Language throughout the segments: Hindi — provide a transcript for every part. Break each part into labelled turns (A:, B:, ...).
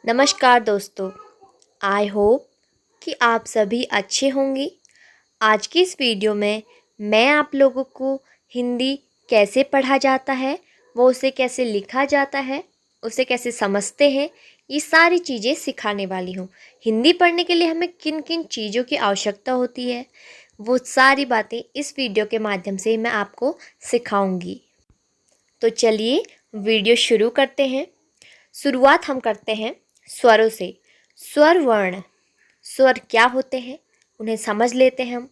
A: नमस्कार दोस्तों। आई होप कि आप सभी अच्छे होंगे। आज की इस वीडियो में मैं आप लोगों को हिंदी कैसे पढ़ा जाता है, वो उसे कैसे लिखा जाता है, उसे कैसे समझते हैं, ये सारी चीज़ें सिखाने वाली हूँ। हिंदी पढ़ने के लिए हमें किन किन चीज़ों की आवश्यकता होती है, वो सारी बातें इस वीडियो के माध्यम से मैं आपको सिखाऊंगी। तो चलिए वीडियो शुरू करते हैं। शुरुआत हम करते हैं स्वरों से। स्वर वर्ण, स्वर क्या होते हैं उन्हें समझ लेते हैं हम।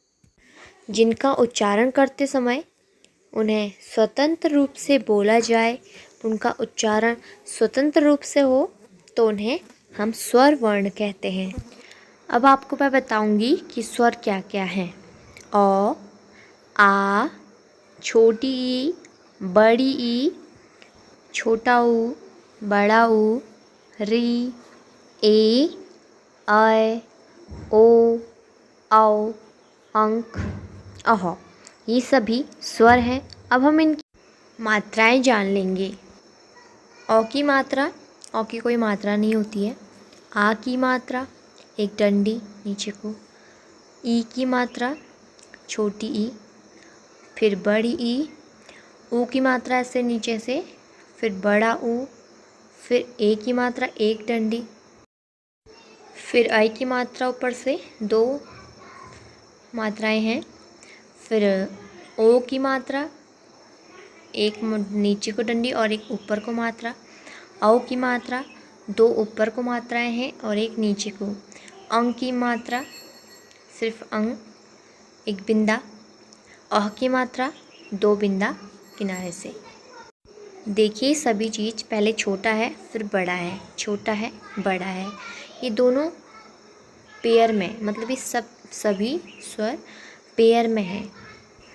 A: जिनका उच्चारण करते समय उन्हें स्वतंत्र रूप से बोला जाए, उनका उच्चारण स्वतंत्र रूप से हो तो उन्हें हम स्वर वर्ण कहते हैं। अब आपको मैं बताऊंगी कि स्वर क्या क्या हैं। अ, आ, छोटी ई, बड़ी ई, छोटा ऊ, बड़ा ऊ, री, ए, ऐ, ओ, औ, अंक, अह, ये सभी स्वर हैं। अब हम इनकी मात्राएं जान लेंगे। औ की मात्रा, औ की कोई मात्रा नहीं होती है। आ की मात्रा एक डंडी नीचे को। ई की मात्रा छोटी ई, फिर बड़ी ई। ऊ की मात्रा ऐसे नीचे से, फिर बड़ा ऊ, फिर ए की मात्रा एक डंडी, फिर आई की मात्रा ऊपर से दो मात्राएं हैं, फिर ओ की मात्रा एक नीचे को डंडी और एक ऊपर को मात्रा। औ की मात्रा दो ऊपर को मात्राएं हैं और एक नीचे को। अंग की मात्रा सिर्फ अंग, एक बिंदा। अह की मात्रा दो बिंदा किनारे से। देखिए सभी चीज़ पहले छोटा है फिर बड़ा है, छोटा है बड़ा है, ये दोनों पेयर में, मतलब ये सभी स्वर पेयर में है।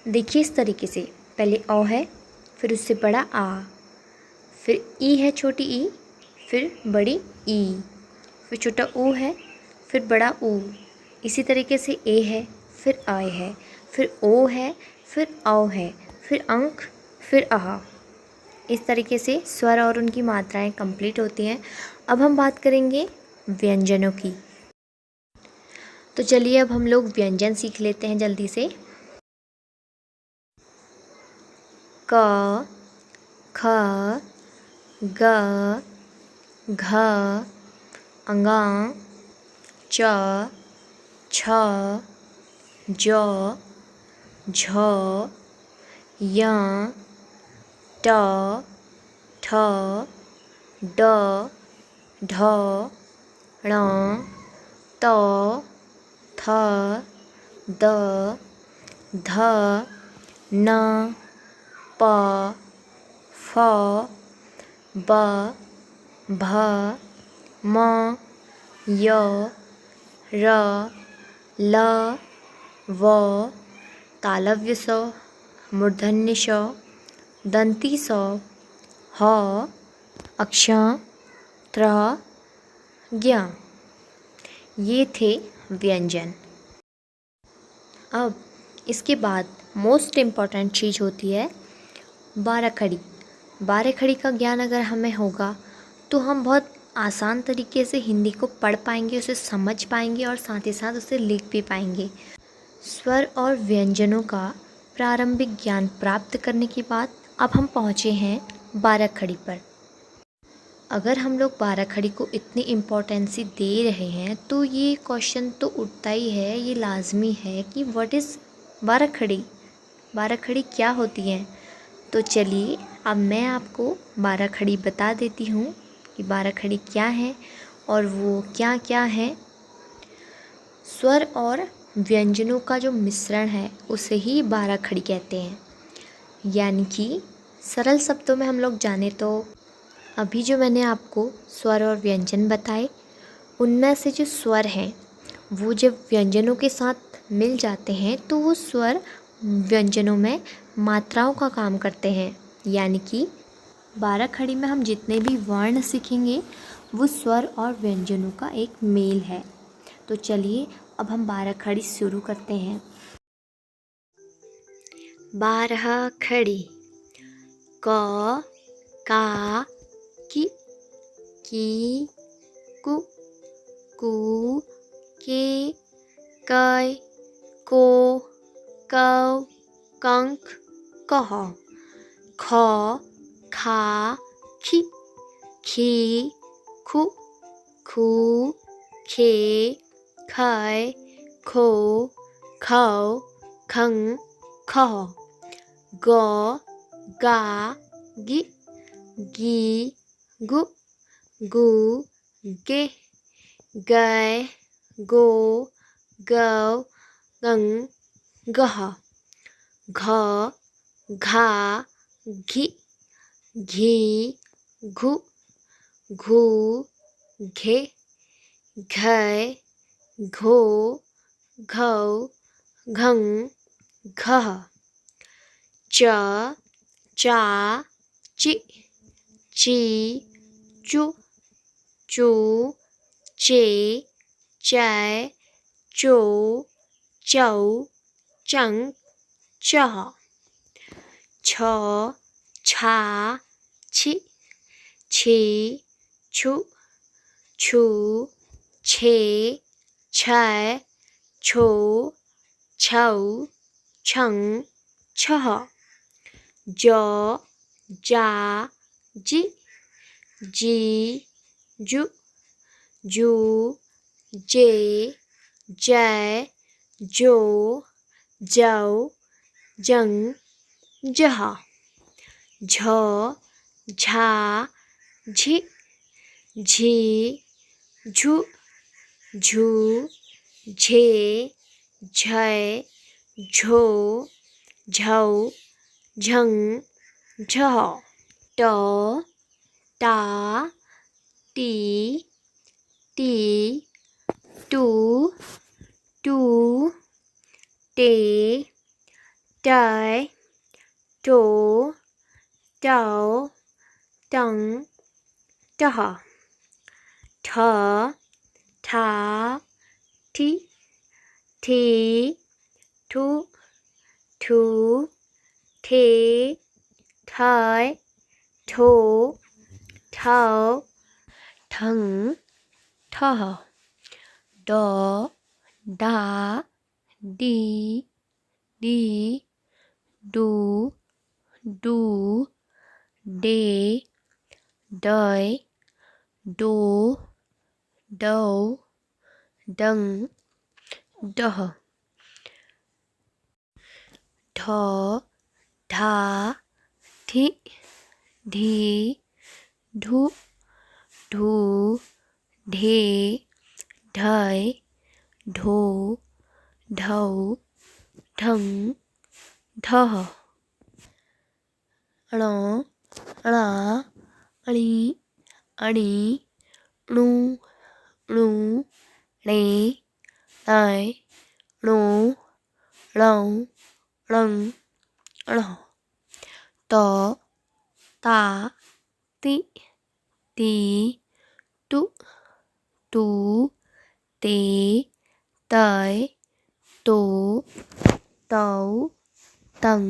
A: देखिए इस तरीके से, पहले अ है, फिर उससे बड़ा आ, फिर ई है छोटी ई, फिर बड़ी ई, फिर छोटा ऊ है, फिर बड़ा ऊ। इसी तरीके से ए है, फिर आय है, फिर ओ है, फिर औ है, फिर अंक, फिर आह। इस तरीके से स्वर और उनकी मात्राएं कंप्लीट होती हैं। अब हम बात करेंगे व्यंजनों की। तो चलिए अब हम लोग व्यंजन सीख लेते हैं जल्दी से। क, ख, ग, घ, ङ, च, छ, ज, झ, य, ट, ठ, ड, ढ, ण, त, थ, द, ध, न, प, फ, ब, भ, म, य, र, ल, व, तालव्य स, मूर्धन्य ष, दंती स, ह, अक्षर, त्र, ज्ञ। ये थे व्यंजन। अब इसके बाद मोस्ट इम्पॉर्टेंट चीज़ होती है बाराखड़ी। बाराखड़ी का ज्ञान अगर हमें होगा तो हम बहुत आसान तरीके से हिंदी को पढ़ पाएंगे, उसे समझ पाएंगे और साथ ही साथ उसे लिख भी पाएंगे। स्वर और व्यंजनों का प्रारंभिक ज्ञान प्राप्त करने के बाद अब हम पहुँचे हैं बाराखड़ी पर। अगर हम लोग बाराखड़ी को इतनी इम्पोर्टेंसी दे रहे हैं तो ये क्वेश्चन तो उठता ही है, ये लाजमी है कि व्हाट इज़ बाराखड़ी, बाराखड़ी क्या होती है। तो चलिए अब मैं आपको बाराखड़ी बता देती हूँ कि बाराखड़ी क्या है और वो क्या क्या है। स्वर और व्यंजनों का जो मिश्रण है उसे ही बाराखड़ी कहते हैं। यानी कि सरल शब्दों में हम लोग जाने तो अभी जो मैंने आपको स्वर और व्यंजन बताए, उनमें से जो स्वर हैं वो जब व्यंजनों के साथ मिल जाते हैं तो वो स्वर व्यंजनों में मात्राओं का काम करते हैं। यानी कि बाराखड़ी में हम जितने भी वर्ण सीखेंगे वो स्वर और व्यंजनों का एक मेल है। तो चलिए अब हम बाराखड़ी शुरू करते हैं। बाराखड़ी। क, का, की, कु कू के कै को कौ कंक कह ख खा खी खी खु खू खे खै खो खौ खं खह ग गा गी गी गु गु गे गै गो गौ गं गह घ घा घि घी घु घू घे घै घो घौ घं घः च चा चि ची चु चू चे चै चो चौ चं चह छ छा छि छी छु छू छे छै छो छौ छं छह ज जा जी जी जु जू जे जै जो जौ जं जह झ झा झि झी झु झू झे झै झो झौ झं झः ट टा टी टी टू टू टे टै टो टौ टं टह ठ ठा ठी ठी ठु ठू ठे ठै ठो ठौ ठं ठह ड डा D D do do day दै डो डौ डं डह ढ ढा ढि ढी ढु ढू ढे ढै ढो ढौ ढं ढह ण णा णी अणी णु णू णे णै णो णौ णं णः त ता ति ती टु टू ते तै तो तौ तं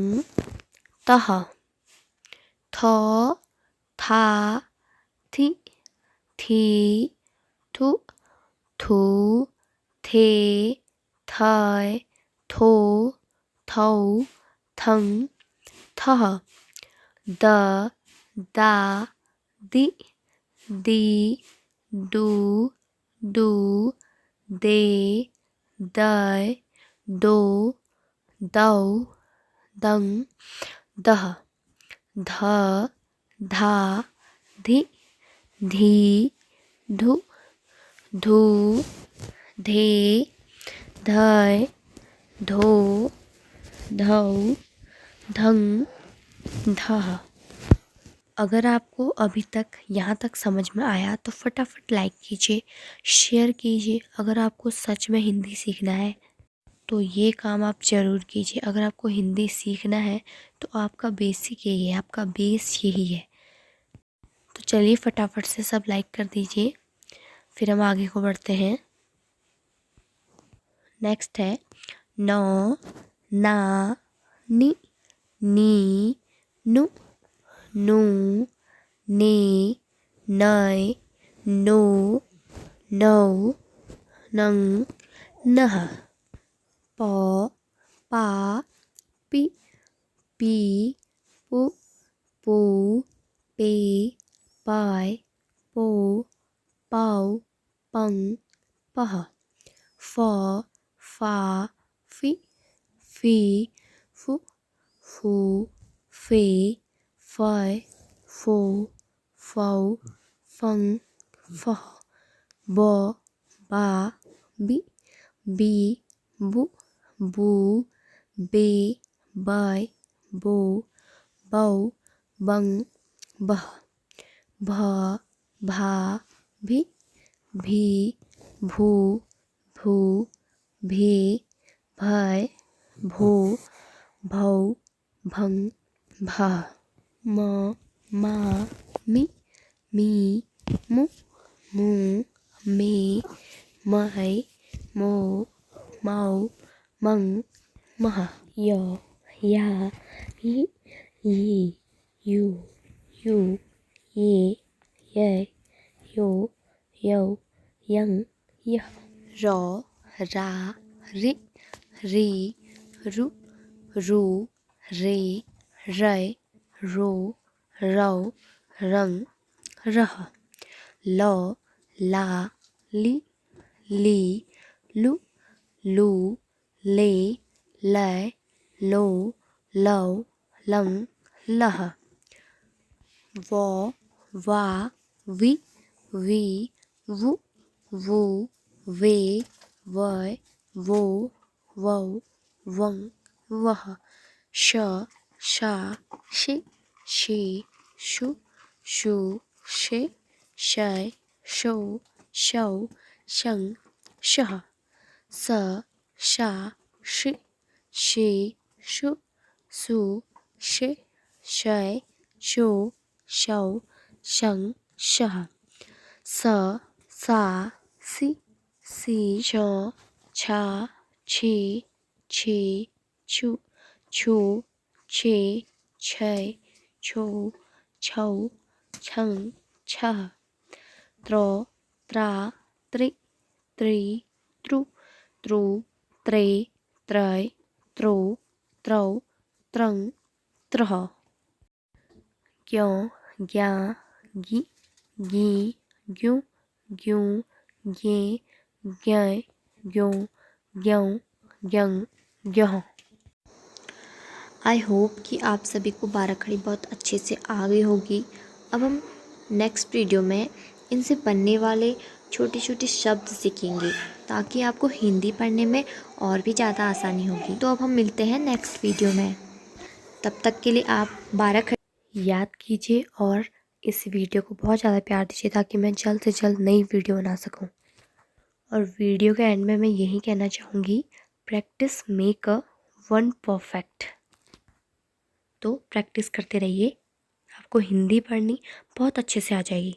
A: तः थ था थि थी थु थू थे थै थो थौ थं थः द दा दि दी डू डू दे दै दो दौ दं दह ध धा धि धी धु धू धे धै धो धौ धं धः। अगर आपको अभी तक यहाँ तक समझ में आया तो फटाफट लाइक कीजिए, शेयर कीजिए। अगर आपको सच में हिंदी सीखना है तो ये काम आप ज़रूर कीजिए। अगर आपको हिंदी सीखना है तो आपका बेसिक यही है, आपका बेस यही है। तो चलिए फटाफट से सब लाइक कर दीजिए, फिर हम आगे को बढ़ते हैं। नेक्स्ट है नौ ना नि नी नु नू ने नै नो नौ नंग नह पौ पा पी पी पू पू पे पाय पो पाव पंग पह फ फा फी फी फू फू फे फय फो फौ फंग फह ब बा बी बी बू बू बे बाय बो बौ बंग बह भ भा भी भी भू भू भी भय भो भौ भंग भः म मा मी मी मु मू मे मै मो मौ मंग मह य या ही यू यू ये यै यो यौ यंग यह रौ रा रि री रु रू रे रै रो रौ रंग रह लो ला ली ली लू लू ले लै लो लौ लंग लह वो वा वी वी वु वू वे वय वो वौ वंग वह श शा शि शी शु शू शे शय शौ शौ शंग शह स शा शि शे शु सु शे शय शो शौ शंग शह स सा सि सी छ छा छे छे छु छु छे छै छो छौ छंग छह त्रो त्रा त्रि त्रित्रुत्रु त्रे त्रै त्रो त्रौ त्रंग त्रह ग्यों ग्या गी गी ग्यूं ग्यूं गे ग्यै ग्यों ग्यों ग्यंग ग्यों। आई होप कि आप सभी को बाराखड़ी बहुत अच्छे से आ गई होगी। अब हम नेक्स्ट वीडियो में इनसे बनने वाले छोटे छोटे शब्द सीखेंगे ताकि आपको हिंदी पढ़ने में और भी ज़्यादा आसानी होगी। तो अब हम मिलते हैं नेक्स्ट वीडियो में। तब तक के लिए आप बाराखड़ी याद कीजिए और इस वीडियो को बहुत ज़्यादा प्यार दीजिए ताकि मैं जल्द से जल्द नई वीडियो बना सकूं। और वीडियो के एंड में मैं यही कहना चाहूँगी, practice make a one perfect. तो प्रैक्टिस करते रहिए, आपको हिंदी पढ़नी बहुत अच्छे से आ जाएगी।